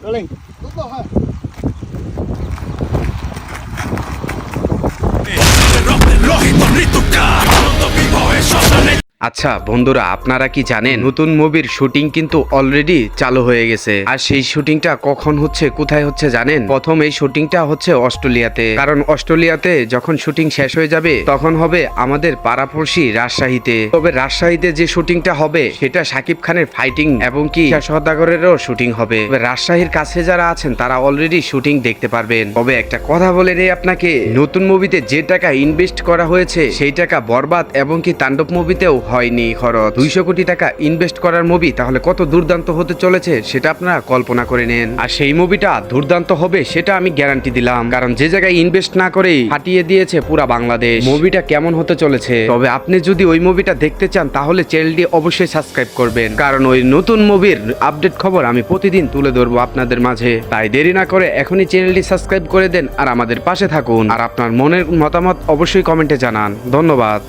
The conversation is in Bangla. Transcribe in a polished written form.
Rolling. আচ্ছা বন্ধুরা, আপনারা কি জানেন নতুন মুভির শুটিং কিন্তু অলরেডি চালু হয়ে গেছে। আর সেই শুটিংটা কখন হচ্ছে, কোথায় হচ্ছে জানেন? প্রথম এই শুটিংটা হচ্ছে অস্ট্রেলিয়াতে। কারণ অস্ট্রেলিয়াতে যখন শুটিং শেষ হয়ে যাবে তখন হবে আমাদের পাড়াপড়শি রাজশাহীতে। তবে রাজশাহীতে যে শুটিংটা হবে সেটা শাকিব খানের ফাইটিং এবং কি সওদাগরেরও শুটিং হবে। তবে রাজশাহীর কাছে যারা আছেন তারা অলরেডি শুটিং দেখতে পারবেন। তবে একটা কথা বলে নেই আপনাকে, নতুন মুভিতে যে টাকা ইনভেস্ট করা হয়েছে সেই টাকা বরবাদ এবং কি তাণ্ডব মুভিতেও হয়নি খরচ। 200 কোটি টাকা ইনভেস্ট করার মুভি তাহলে কত দুর্দান্ত হতে চলেছে সেটা আপনারা কল্পনা করে নেন। আর সেই মুভিটা দুর্দান্ত হবে সেটা আমি গ্যারান্টি দিলাম, কারণ যে জায়গায় ইনভেস্ট না করেই ফাটিয়ে দিয়েছে পুরা বাংলাদেশ। মুভিটা কেমন হতে চলেছে, তবে আপনি যদি ওই মুভিটা দেখতে চান তাহলে চ্যানেলটি অবশ্যই সাবস্ক্রাইব করবেন, কারণ ওই নতুন মুভির আপডেট খবর আমি প্রতিদিন তুলে ধরবো আপনাদের মাঝে। তাই দেরি না করে এখনই চ্যানেলটি সাবস্ক্রাইব করে দেন আর আমাদের পাশে থাকুন। আর আপনার মনের মতামত অবশ্যই কমেন্টে জানান। ধন্যবাদ।